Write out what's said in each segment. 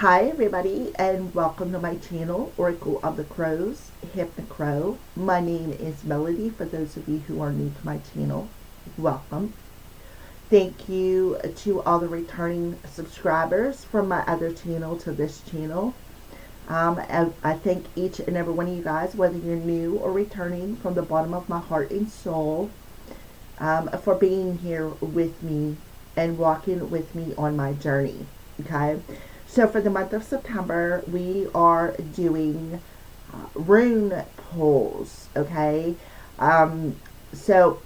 Hi everybody and welcome to my channel, Oracle of the Crows, Hypnocrow. My name is Melody. For those of you who are new to my channel, welcome. Thank you to all the returning subscribers from my other channel to this channel. I thank each and every one of you guys, whether you're new or returning, from the bottom of my heart and soul, for being here with me and walking with me on my journey. Okay, so for the month of September, we are doing rune pulls. Okay, so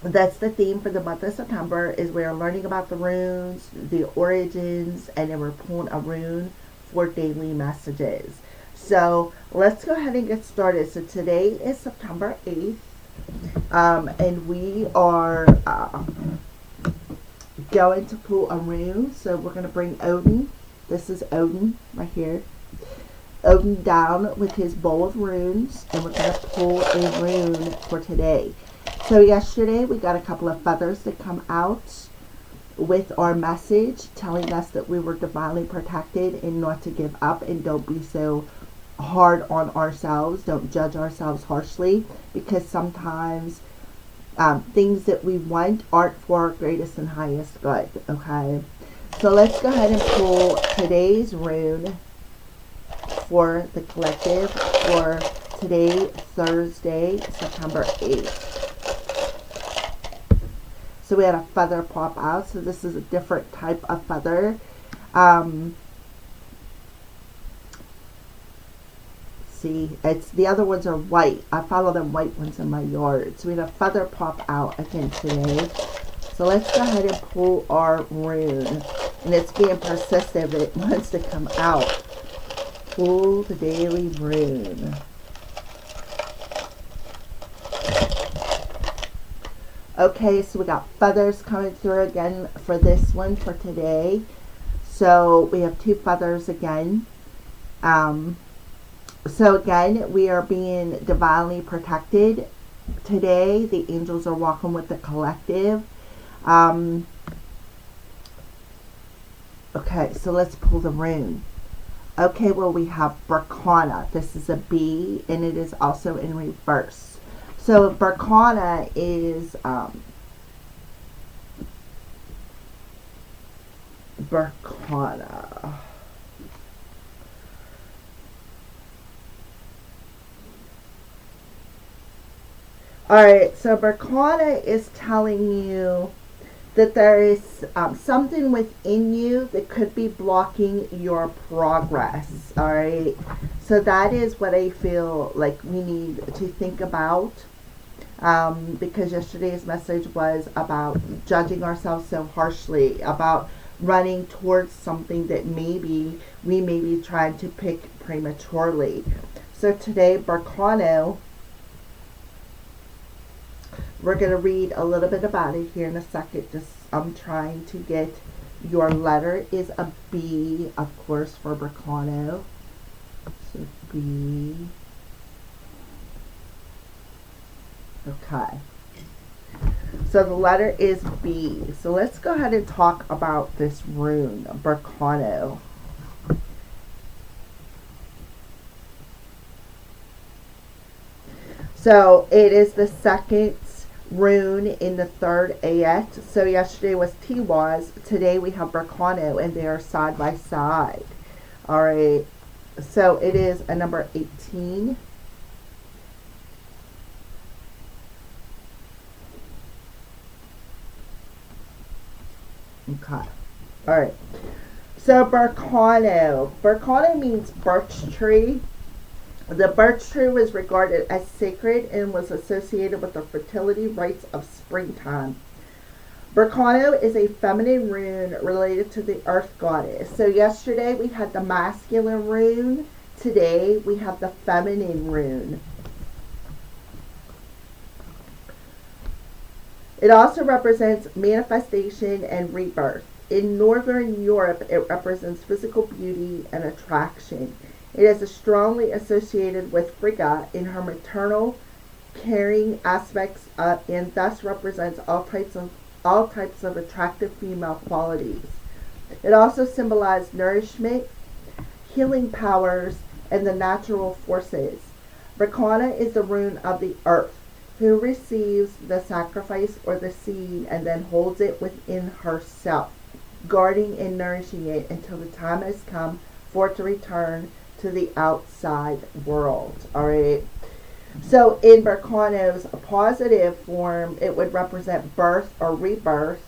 that's the theme for the month of September. Is we are learning about the runes, the origins, and then we're pulling a rune for daily messages. So let's go ahead and get started. So today is September 8th, and we are going to pull a rune. So we're going to bring Odin. This is Odin right here. Odin down with his bowl of runes, and we're going to pull a rune for today. So yesterday we got a couple of feathers that come out with our message telling us that we were divinely protected and not to give up and don't be so hard on ourselves. Don't judge ourselves harshly, because sometimes things that we want aren't for our greatest and highest good. Okay, so let's go ahead and pull today's rune for the collective for today, Thursday, September 8th. So we had a feather pop out. So this is a different type of feather. See, it's the other ones are white. I follow them white ones in my yard. So we had a feather pop out again today. So let's go ahead and pull our rune. And it's being persistent. It wants to come out. Pull the daily rune. Okay, so we got feathers coming through again for this one for today. So we have 2 feathers again. So again, we are being divinely protected today. The angels are walking with the collective. Okay, so let's pull the rune. Okay, well, we have Berkana. This is a B, and it is also in reverse. So Berkana is Berkana. Alright, so Berkana is telling you that there is something within you that could be blocking your progress. Alright, so that is what I feel like we need to think about. Because yesterday's message was about judging ourselves so harshly, about running towards something that maybe we may be trying to pick prematurely. So today, Berkana, we're going to read a little bit about it here in a second. Just I'm trying to get your letter is a B, of course, for Berkana. So B. Okay. So the letter is B. So let's go ahead and talk about this rune, Berkana. So it is the second rune in the third ayat. So yesterday was Tiwaz. Today we have Berkana, and they are side by side. Alright. So it is a number 18. Okay. Alright. So Berkana. Berkana means birch tree. The birch tree was regarded as sacred and was associated with the fertility rites of springtime. Berkana is a feminine rune related to the earth goddess. So yesterday we had the masculine rune. Today we have the feminine rune. It also represents manifestation and rebirth. In Northern Europe, it represents physical beauty and attraction. It is strongly associated with Frigga in her maternal, caring aspects, and thus represents all types of attractive female qualities. It also symbolized nourishment, healing powers, and the natural forces. Berkana is the rune of the earth, who receives the sacrifice or the seed and then holds it within herself, guarding and nourishing it until the time has come for it to return to the outside world. All right. So in Berkana's positive form, it would represent birth or rebirth.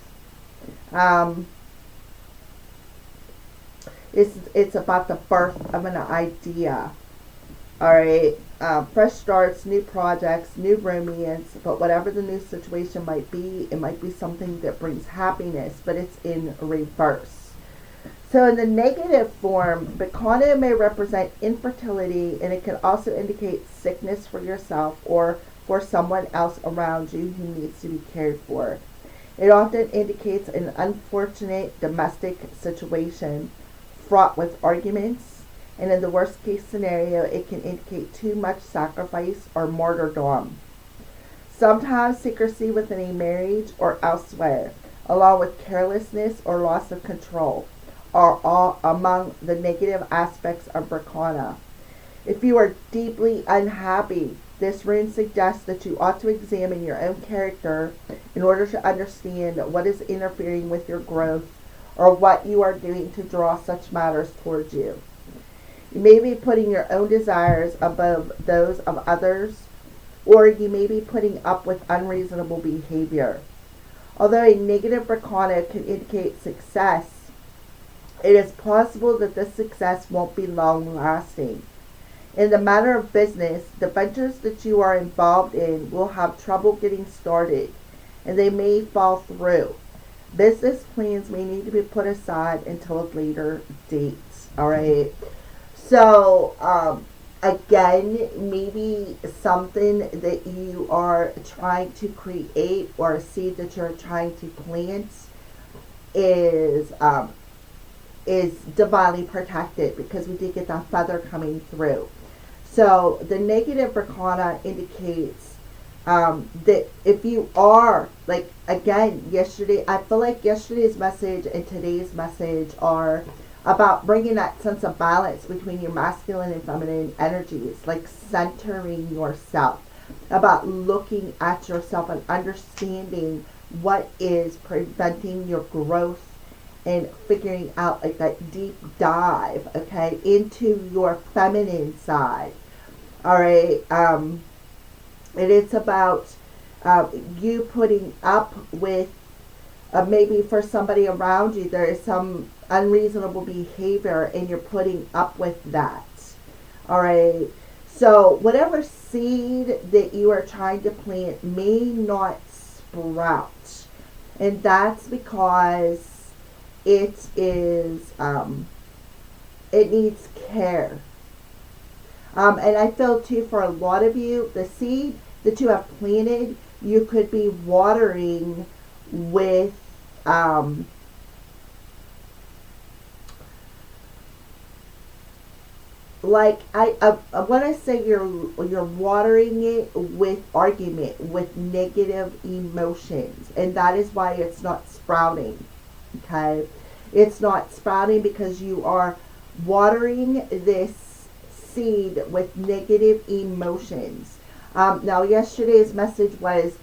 It's about the birth of an idea. All right. Fresh starts, new projects, new romance, but whatever the new situation might be, it might be something that brings happiness, but it's in reverse. So in the negative form, Berkana may represent infertility, and it can also indicate sickness for yourself or for someone else around you who needs to be cared for. It often indicates an unfortunate domestic situation fraught with arguments, and in the worst case scenario, it can indicate too much sacrifice or martyrdom. Sometimes secrecy within a marriage or elsewhere, along with carelessness or loss of control, are all among the negative aspects of Berkana. If you are deeply unhappy, this rune suggests that you ought to examine your own character in order to understand what is interfering with your growth or what you are doing to draw such matters towards you. You may be putting your own desires above those of others, or you may be putting up with unreasonable behavior. Although a negative Berkana can indicate success, it is possible that this success won't be long lasting. In the matter of business, the ventures that you are involved in will have trouble getting started, and they may fall through. Business plans may need to be put aside until a later date. All right. So, again, maybe something that you are trying to create or a seed that you're trying to plant is divinely protected, because we did get that feather coming through. So the negative Berkana indicates that if you are, like, again, yesterday, I feel like yesterday's message and today's message are about bringing that sense of balance between your masculine and feminine energies, like centering yourself, about looking at yourself and understanding what is preventing your growth and figuring out, like, that deep dive, okay, into your feminine side. All right. And it's about you putting up with maybe for somebody around you there is some unreasonable behavior, and you're putting up with that. All right. So whatever seed that you are trying to plant may not sprout, and that's because it is it needs care. And I feel too, for a lot of you, the seed that you have planted, you could be watering with like I want to say you're watering it with argument, with negative emotions, and that is why it's not sprouting. Okay, it's not sprouting because you are watering this seed with negative emotions. Now, yesterday's message was,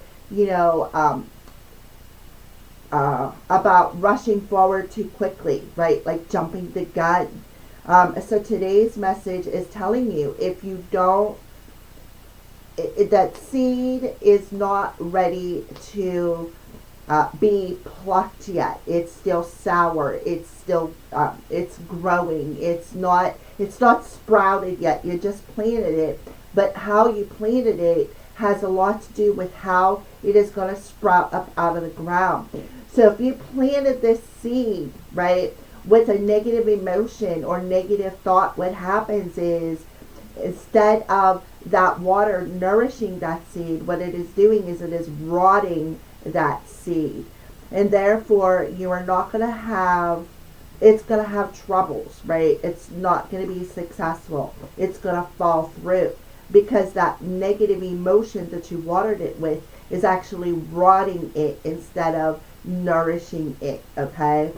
about rushing forward too quickly, right? Like jumping the gun. So today's message is telling you, if you don't, that seed is not ready to be plucked yet. It's still sour. It's still, it's growing. It's not sprouted yet. You just planted it, but how you planted it has a lot to do with how it is going to sprout up out of the ground. So if you planted this seed, right, with a negative emotion or negative thought, what happens is, instead of that water nourishing that seed, what it is doing is it is rotting that seed. And therefore, you are not going to have, it's going to have troubles, right? It's not going to be successful. It's going to fall through, because that negative emotion that you watered it with is actually rotting it instead of nourishing it, okay?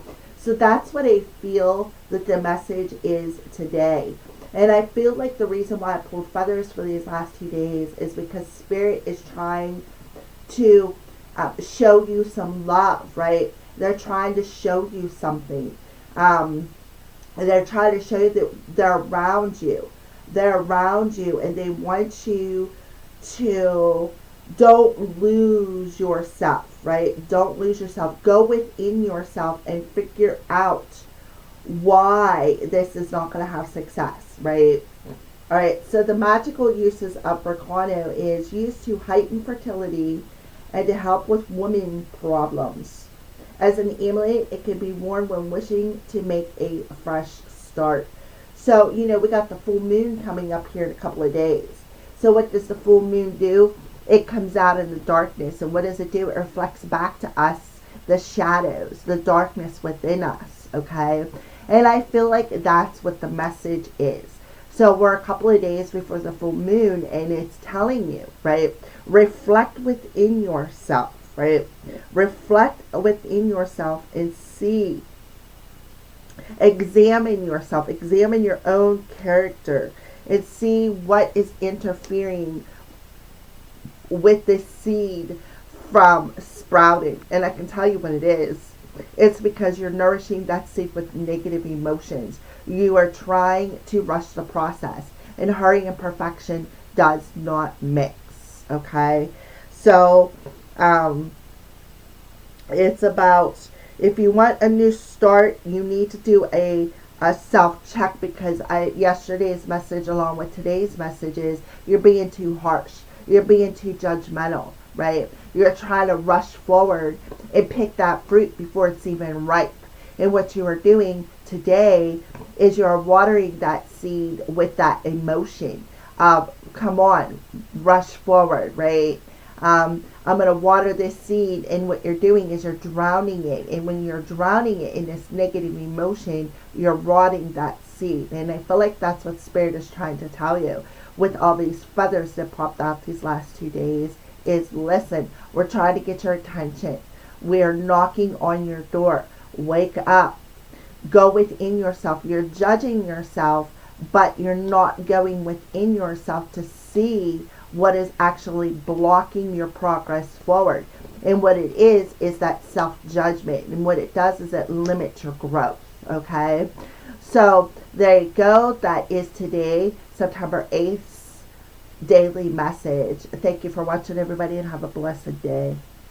So that's what I feel that the message is today. And I feel like the reason why I pulled feathers for these last 2 days is because Spirit is trying to show you some love, right? They're trying to show you something. They're trying to show you that they're around you. They're around you, and they want you to don't lose yourself, right? Don't lose yourself. Go within yourself and figure out why this is not going to have success, right? All right, so the magical uses of Berkano is used to heighten fertility and to help with women problems. As an amulet, it can be worn when wishing to make a fresh start. So, we got the full moon coming up here in a couple of days. So what does the full moon do? It comes out in the darkness. And what does it do? It reflects back to us the shadows, the darkness within us, okay? And I feel like that's what the message is. So we're a couple of days before the full moon, and it's telling you, right? Reflect within yourself, right? Reflect within yourself and see. Examine yourself. Examine your own character and see what is interfering with this seed from sprouting. And I can tell you what it is. It's because you're nourishing that seed with negative emotions. You are trying to rush the process, and hurry and perfection does not mix. Okay, so it's about, if you want a new start, you need to do a self-check, because yesterday's message along with today's message is you're being too harsh. You're being too judgmental, right? You're trying to rush forward and pick that fruit before it's even ripe. And what you are doing today is you're watering that seed with that emotion of, come on, rush forward, right? I'm going to water this seed, and what you're doing is you're drowning it. And when you're drowning it in this negative emotion, you're rotting that seed. And I feel like that's what Spirit is trying to tell you with all these feathers that popped off these last 2 days is, listen, we're trying to get your attention. We're knocking on your door. Wake up. Go within yourself. You're judging yourself, but you're not going within yourself to see what is actually blocking your progress forward. And what it is that self-judgment. And what it does is it limits your growth. Okay? So there you go. That is today, September 8th, daily message. Thank you for watching, everybody, and have a blessed day.